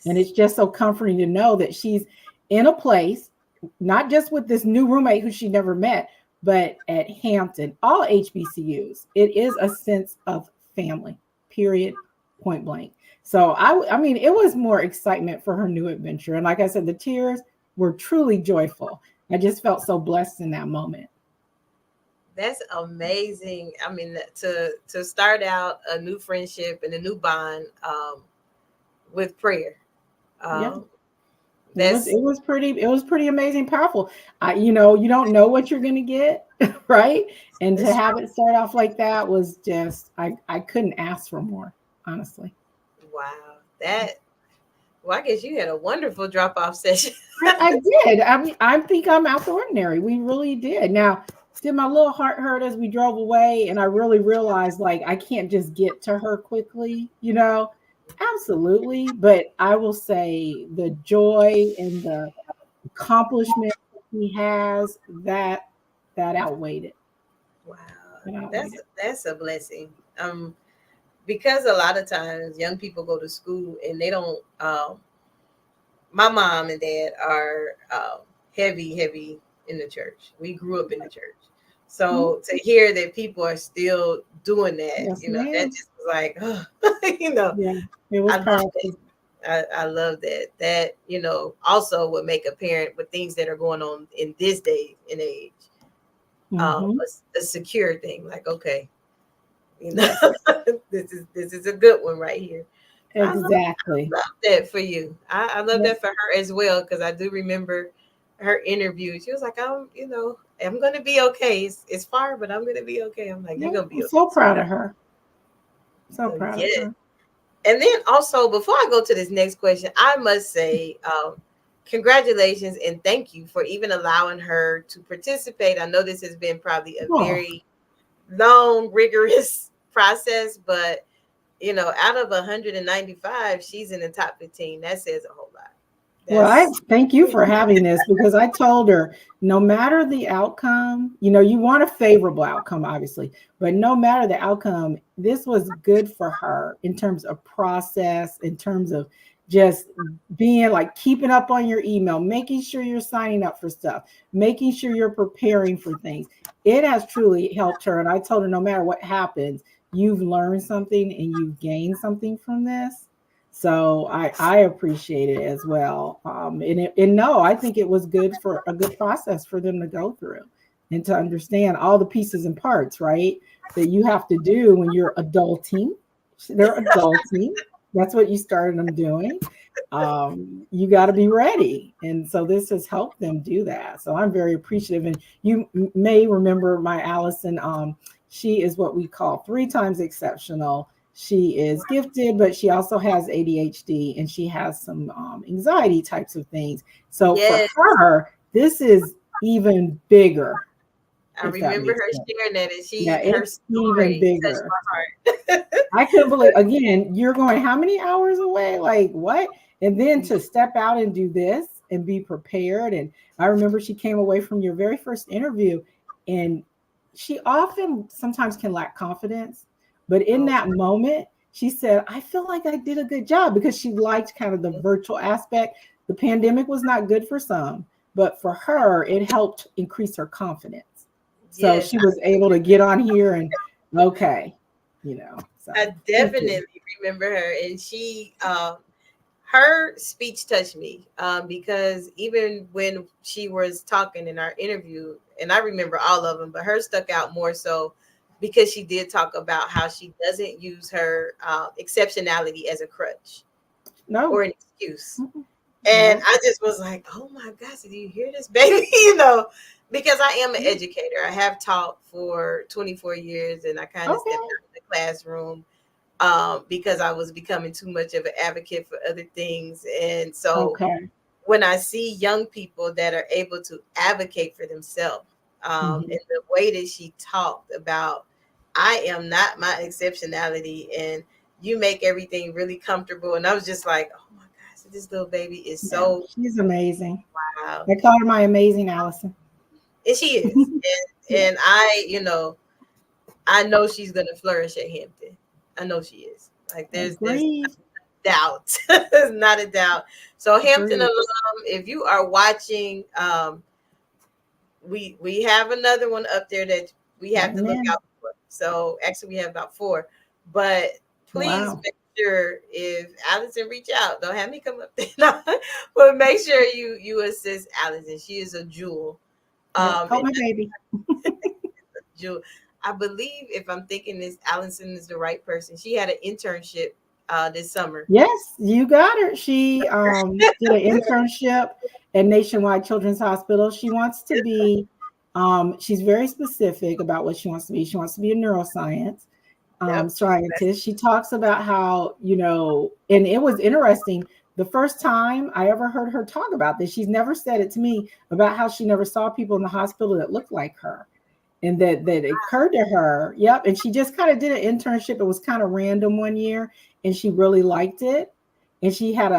And it's just so comforting to know that she's in a place, not just with this new roommate who she never met, but at Hampton, all HBCUs, it is a sense of family, period, point blank. So I mean, it was more excitement for her new adventure. And like I said, the tears were truly joyful. I just felt so blessed in that moment. That's amazing. I mean, to start out a new friendship and a new bond with prayer. Yeah. It was pretty amazing, powerful. You don't know what you're going to get, right? And to have it start off like that was just, I couldn't ask for more, honestly. Wow. I guess you had a wonderful drop-off session. I did. I mean, I think I'm out the ordinary. We really did. Now, did my little heart hurt as we drove away? And I really realized, like, I can't just get to her quickly, Absolutely. But I will say the joy and the accomplishment he has, that outweighed it. Wow. That's a blessing. Because a lot of times young people go to school and they don't, my mom and dad are heavy in the church. We grew up in the church. So to hear that people are still doing that, yes, that just was like, Yeah, it was powerful. I love that. That, also would make a parent with things that are going on in this day and age, a secure thing. Like, okay, this is a good one right here. Exactly. I love that for you. I love that for her as well, because I do remember her interview. She was like, I'm going to be okay. It's far, but I'm going to be okay. I'm like, you're going to be okay. So proud of her. So proud of her. And then also, before I go to this next question, I must say, congratulations and thank you for even allowing her to participate. I know this has been probably a very long, rigorous process, but out of 195, she's in the top 15. That says a whole lot. Well, I thank you for having this, because I told her, no matter the outcome, you want a favorable outcome, obviously, but no matter the outcome, this was good for her in terms of process, in terms of just being like keeping up on your email, making sure you're signing up for stuff, making sure you're preparing for things. It has truly helped her. And I told her, no matter what happens, you've learned something and you've gained something from this. So I appreciate it as well. No, I think it was good for a good process for them to go through and to understand all the pieces and parts, right, that you have to do when you're adulting. They're adulting. That's what you started them doing. You got to be ready. And so this has helped them do that. So I'm very appreciative. And you may remember my Alyson. She is what we call 3 times exceptional. She is gifted, but she also has ADHD and she has some anxiety types of things. So for her, this is even bigger. I remember her sharing that, and it's even bigger. I couldn't believe, again, you're going how many hours away? Like what? And then to step out and do this and be prepared. And I remember she came away from your very first interview, and she sometimes can lack confidence. But in that moment, she said, I feel like I did a good job, because she liked kind of the virtual aspect. The pandemic was not good for some, but for her, it helped increase her confidence. So she was able to get on here and, okay, So, I definitely remember her. And she, her speech touched me because even when she was talking in our interview, and I remember all of them, but her stuck out more so because she did talk about how she doesn't use her exceptionality as a crutch or an excuse. Mm-hmm. And I just was like, oh my gosh, did you hear this, baby? Because I am an educator. I have taught for 24 years, and I kind of stepped out of the classroom because I was becoming too much of an advocate for other things. And so when I see young people that are able to advocate for themselves, and the way that she talked about, I am not my exceptionality, and you make everything really comfortable. And I was just like, oh my gosh, this little baby is she's amazing. Wow. I call her my amazing Alyson. And she is. and I, I know she's going to flourish at Hampton. I know she is. Like there's no doubt. There's not a doubt. So Hampton alum, if you are watching, we have another one up there that we have to look out for. So actually we have about 4, but please make sure if Alyson reach out, don't have me come up there, but make sure you assist Alyson. She is a jewel. Oh, my baby. Jewel. I believe, if I'm thinking this, Alyson is the right person. She had an internship this summer. Yes, you got her. She did an internship at Nationwide Children's Hospital. She wants to be, she's very specific about what she wants to be. She wants to be a neuroscience scientist. She talks about how, and it was interesting. The first time I ever heard her talk about this, she's never said it to me, about how she never saw people in the hospital that looked like her. And that it occurred to her. Yep. And she just kind of did an internship. It was kind of random one year, and she really liked it. And she had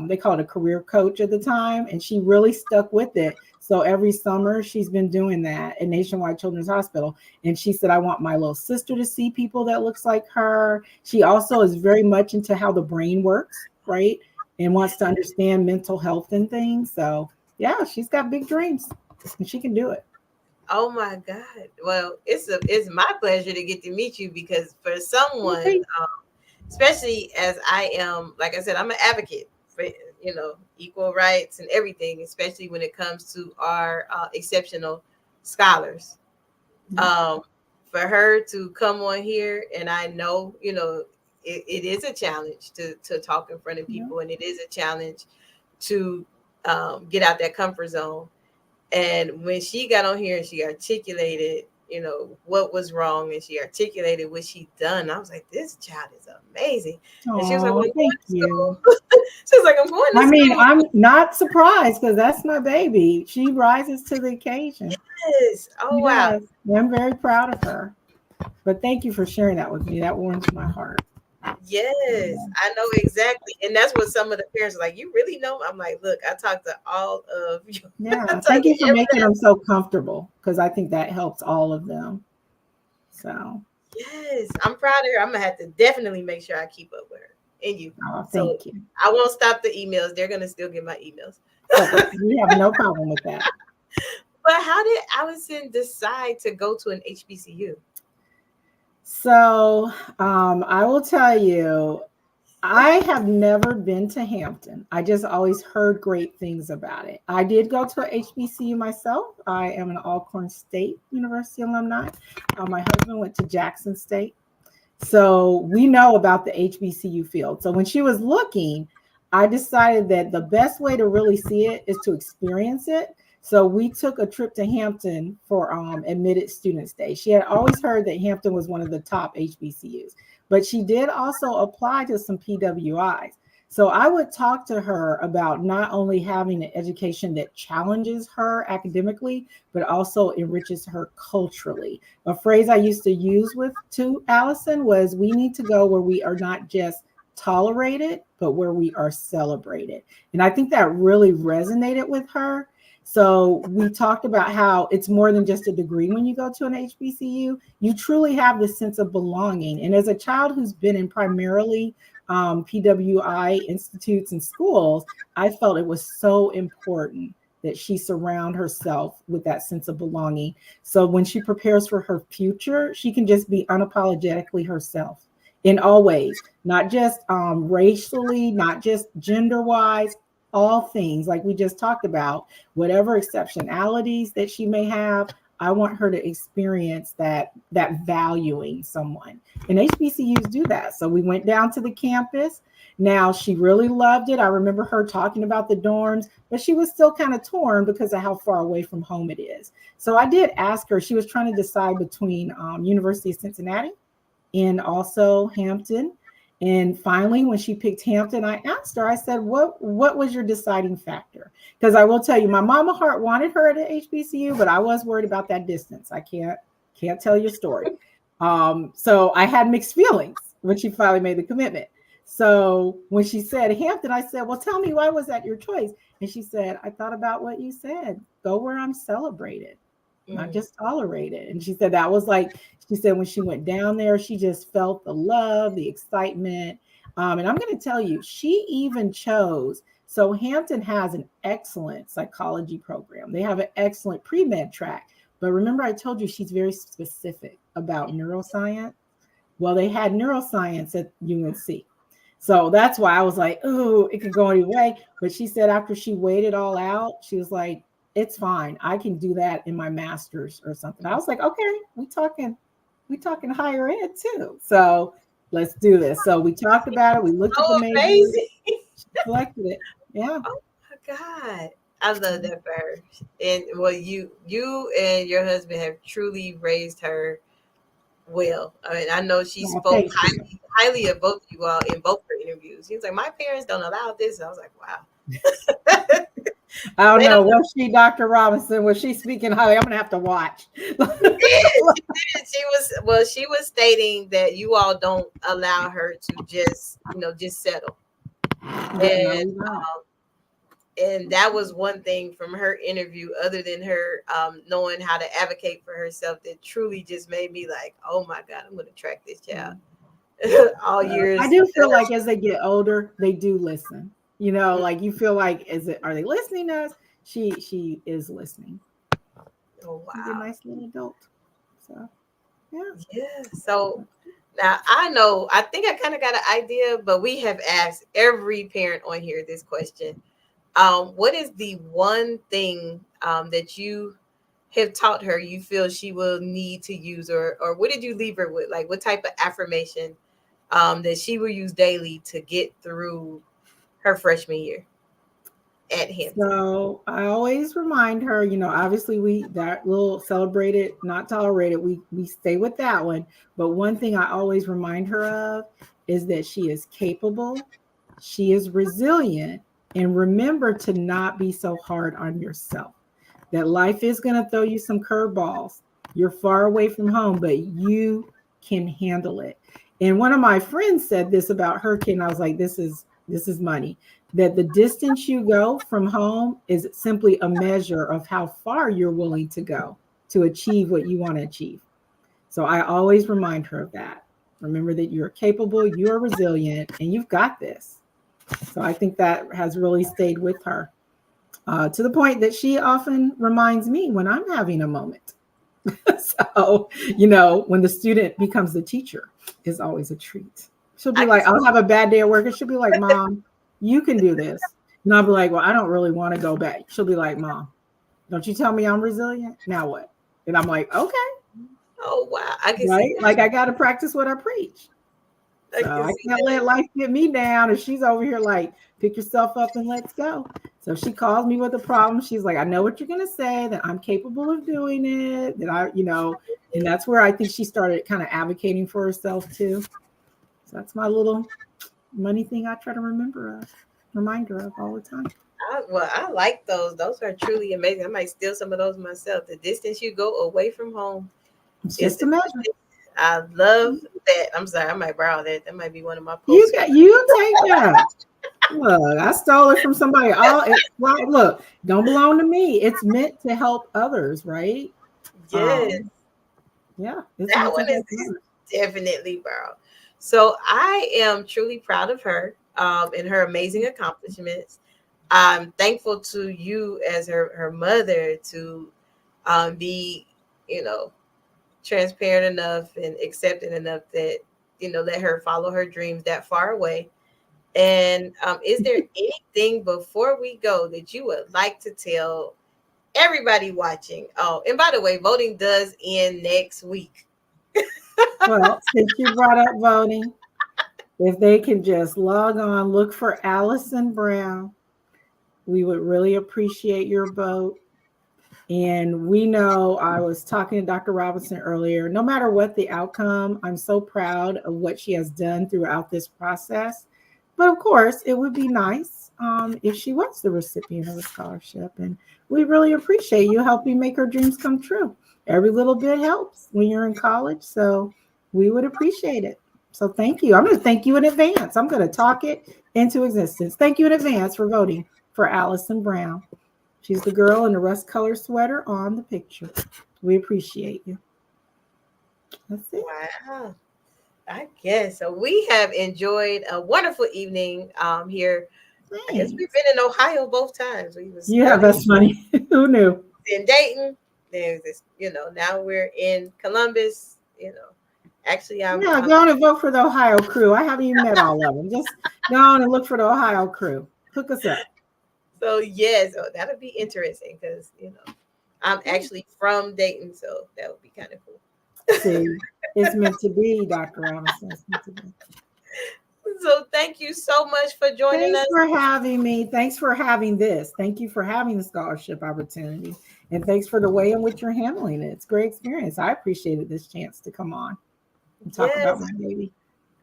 they called it a career coach at the time, and she really stuck with it. So every summer she's been doing that at Nationwide Children's Hospital. And she said, I want my little sister to see people that looks like her. She also is very much into how the brain works, right? And wants to understand mental health and things. So yeah, she's got big dreams, and she can do it. Oh my God. Well, it's my pleasure to get to meet you, because for someone, especially as I am, like I said, I'm an advocate for, equal rights and everything, especially when it comes to our exceptional scholars. For her to come on here, and I know, it is a challenge to talk in front of people, and it is a challenge to get out that comfort zone. And when she got on here and she articulated, what was wrong, and she articulated what she'd done, I was like, this child is amazing. And she was like, well, thank you. She was like, I'm going to school. I'm not surprised, because that's my baby. She rises to the occasion. Yes. Oh, wow. I'm very proud of her. But thank you for sharing that with me. That warms my heart. Yes, I know exactly. And that's what some of the parents are like, you really know? I'm like, look, I talked to all of you. Yeah. Thank you for making them so comfortable, because I think that helps all of them. So yes, I'm proud of her. I'm gonna have to definitely make sure I keep up with her and you. Thank you. I won't stop the emails. They're gonna still get my emails. We have no problem with that. But how did Alyson decide to go to an HBCU? So I will tell you, I have never been to Hampton. I just always heard great things about it. I did go to a HBCU myself. I am an Alcorn State University alumni. My husband went to Jackson State. So we know about the HBCU field. So when she was looking, I decided that the best way to really see it is to experience it. So we took a trip to Hampton for Admitted Students Day. She had always heard that Hampton was one of the top HBCUs, but she did also apply to some PWIs. So I would talk to her about not only having an education that challenges her academically, but also enriches her culturally. A phrase I used to use to Alyson was, we need to go where we are not just tolerated, but where we are celebrated. And I think that really resonated with her. So we talked about how it's more than just a degree when you go to an HBCU. You truly have this sense of belonging. And as a child who's been in primarily PWI institutes and schools, I felt it was so important that she surround herself with that sense of belonging. So when she prepares for her future, she can just be unapologetically herself in all ways, not just racially, not just gender-wise, all things like we just talked about, whatever exceptionalities that she may have. I want her to experience that valuing someone. And HBCUs do that. So we went down to the campus. Now, she really loved it. I remember her talking about the dorms, but she was still kind of torn because of how far away from home it is. So I did ask her, she was trying to decide between University of Cincinnati and also Hampton. And finally, when she picked Hampton, I asked her, I said, what was your deciding factor? Because I will tell you, my mama heart wanted her at an HBCU, but I was worried about that distance. I can't tell you a story. So I had mixed feelings when she finally made the commitment. So when she said Hampton, I said, well, tell me, why was that your choice? And she said, I thought about what you said. Go where I'm celebrated, not just tolerated. And she said that was like, she said when she went down there, she just felt the love, the excitement. And I'm going to tell you, she even chose, so Hampton has an excellent psychology program. They have an excellent pre-med track. But remember, I told you she's very specific about neuroscience. Well, they had neuroscience at UNC. So that's why I was like, oh, it could go any way. But she said after she weighed it all out, she was like, it's fine. I can do that in my master's or something. I was like, okay, we talking higher ed too. So let's do this. So we talked about it. We looked at the major. Amazing. She selected it. Yeah. Oh my God. I love that for her. And well, you and your husband have truly raised her well. I mean, I know she spoke highly of both of you all in both her interviews. He was like, my parents don't allow this. And I was like, wow. I don't know. Was she Dr. Robinson? Was she speaking highly? I'm gonna have to watch. She was stating that you all don't allow her to just settle. And that was one thing from her interview, other than her knowing how to advocate for herself, that truly just made me like, oh my God, I'm gonna track this child. All years. I do feel like as they get older, they do listen. Like you feel like, are they listening to us? She is listening. Oh wow. She's a nice little adult. So yeah. So now I think I kind of got an idea, but we have asked every parent on here this question. What is the one thing that you have taught her you feel she will need to use, or what did you leave her with? Like what type of affirmation that she will use daily to get through her freshman year at Hampton? So I always remind her, obviously that little celebrated, not tolerated, we stay with that one. But one thing I always remind her of is that she is capable, she is resilient, and remember to not be so hard on yourself. That life is going to throw you some curveballs. You're far away from home, but you can handle it. And one of my friends said this about her kid, and I was like, this is money. That the distance you go from home is simply a measure of how far you're willing to go to achieve what you want to achieve. So I always remind her of that. Remember that you're capable, you're resilient, and you've got this. So I think that has really stayed with her to the point that she often reminds me when I'm having a moment. So, when the student becomes the teacher is always a treat. She'll be like, I'll have a bad day at work, and she'll be like, Mom, you can do this. And I'll be like, well, I don't really want to go back. She'll be like, Mom, don't you tell me I'm resilient? Now what? And I'm like, okay. Oh, wow. I can right? see that. Like I got to practice what I preach. So I can't let life get me down. And she's over here like, pick yourself up and let's go. So she calls me with a problem. She's like, I know what you're going to say, that I'm capable of doing it, that and that's where I think she started kind of advocating for herself too. So that's my little money thing I try to remind her of all the time. I like those. Those are truly amazing. I might steal some of those myself. The distance you go away from home. It's just a measure. I love that. I'm sorry, I might borrow that. That might be one of my posts. You take that. Look, I stole it from somebody. Look, don't belong to me. It's meant to help others, right? Yes. Yeah. That one is definitely borrowed. So I am truly proud of her and her amazing accomplishments. I'm thankful to you as her mother to be, transparent enough and accepting enough that, let her follow her dreams that far away. And is there anything before we go that you would like to tell everybody watching? Oh, and by the way, voting does end next week. Well, since you brought up voting, if they can just log on, look for Alyson Brown, we would really appreciate your vote. And we know, I was talking to Dr. Robinson earlier, no matter what the outcome, I'm so proud of what she has done throughout this process. But of course, it would be nice if she was the recipient of a scholarship. And we really appreciate you helping make her dreams come true. Every little bit helps when you're in college. So we would appreciate it. So thank you. I'm going to thank you in advance. I'm going to talk it into existence. Thank you in advance for voting for Alyson Brown. She's the girl in the rust-colored sweater on the picture. We appreciate you. That's it. Wow. I guess. So we have enjoyed a wonderful evening here. Thanks. I guess we've been in Ohio both times. That's funny. Who knew? In Dayton. There's this, now we're in Columbus, Actually, I'm go on and vote for the Ohio crew. I haven't even met all of them. Just go on and look for the Ohio crew. Hook us up. So so that'll be interesting because I'm actually from Dayton, so that would be kind of cool. See, it's meant to be, Dr. Robinson. So thank you so much for joining us. Thanks for having me. Thanks for having this. Thank you for having the scholarship opportunity. And thanks for the way in which you're handling it. It's a great experience. I appreciated this chance to come on and talk about my baby.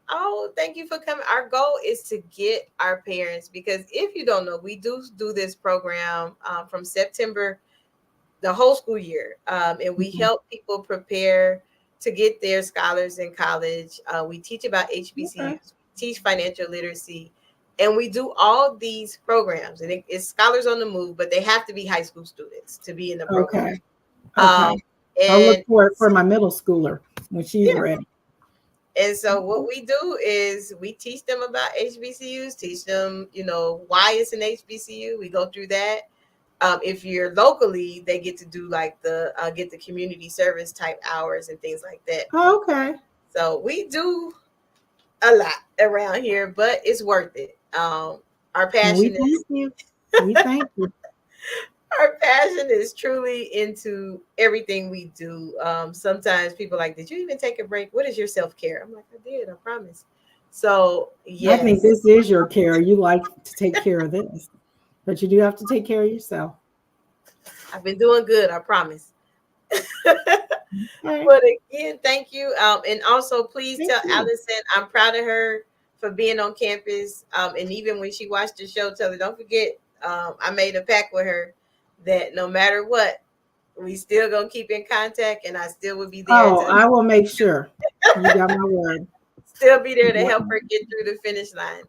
Oh, thank you for coming. Our goal is to get our parents, because if you don't know, we do this program from September, the whole school year. And we help people prepare to get their scholars in college. We teach about HBCUs, teach financial literacy, and we do all these programs. And it's Scholars on the Move, but they have to be high school students to be in the program. Okay. I'll look for my middle schooler when she's ready. And so what we do is we teach them about HBCUs, teach them, why it's an HBCU. We go through that. If you're locally, they get to do like get the community service type hours and things like that. Oh, okay. So we do a lot around here, but it's worth it. Our passion thank you. Our passion is truly into everything we do. Sometimes people are like, did you even take a break? What is your self-care? I'm like, I did, I promise. So yes. I think this is your care. You like to take care of this, but you do have to take care of yourself. I've been doing good, I promise. But again, thank you. And also please tell Alyson I'm proud of her for being on campus. And even when she watched the show, tell her, don't forget, I made a pact with her that no matter what, we still gonna keep in contact, and I still will be there. Oh, I will make sure. You got my word. Still be there to help her get through the finish line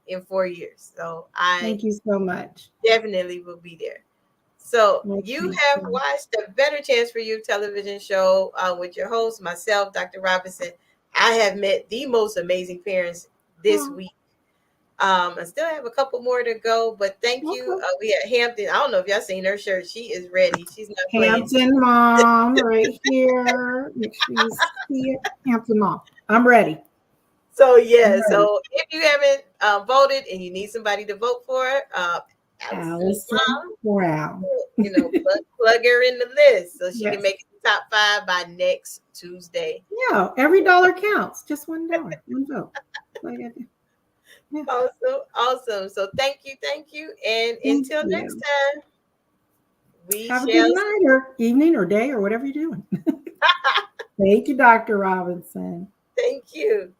in 4 years. So Thank you so much. Definitely will be there. So you have watched a Better Chance for You television show with your host, myself, Dr. Robinson. I have met the most amazing parents this week. I still have a couple more to go, but thank you. We at Hampton. I don't know if y'all seen her shirt. She is ready. She's not playing. Hampton Mom right here. Make sure you see it. Hampton Mom. I'm ready. So yeah. So if you haven't voted and you need somebody to vote for, Alyson Brown. Plug her in the list so she can make it the top 5 by next Tuesday. Yeah, every dollar counts. Just $1, one vote. Yeah. Awesome. So thank you, and until next time, we have a good night or evening or day or whatever you're doing. Thank you, Dr. Robinson. Thank you.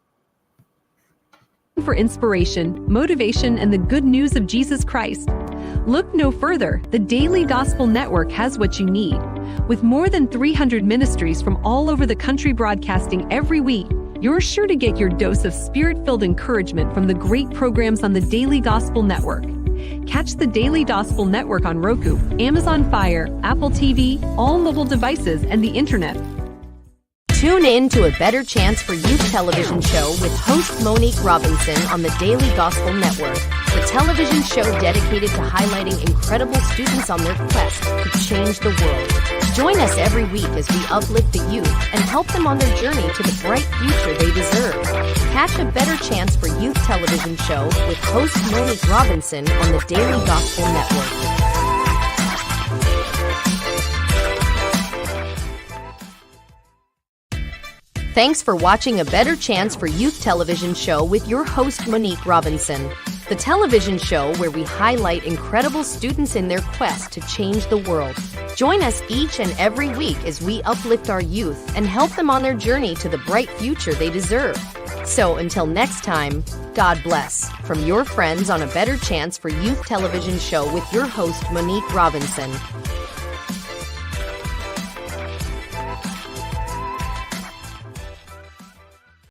For inspiration, motivation, and the good news of Jesus Christ, look no further. The Daily Gospel Network has what you need. With more than 300 ministries from all over the country broadcasting every week, you're sure to get your dose of spirit-filled encouragement from the great programs on the Daily Gospel Network. Catch the Daily Gospel Network on Roku, Amazon Fire, Apple TV, all mobile devices, and the internet. Tune in to A Better Chance for Youth television show with host Monique Robinson on the Daily Gospel Network, the television show dedicated to highlighting incredible students on their quest to change the world. Join us every week as we uplift the youth and help them on their journey to the bright future they deserve. Catch A Better Chance for Youth television show with host Monique Robinson on the Daily Gospel Network. Thanks for watching A Better Chance for Youth television show with your host, Monique Robinson. The television show where we highlight incredible students in their quest to change the world. Join us each and every week as we uplift our youth and help them on their journey to the bright future they deserve. So until next time, God bless. From your friends on A Better Chance for Youth television show with your host, Monique Robinson.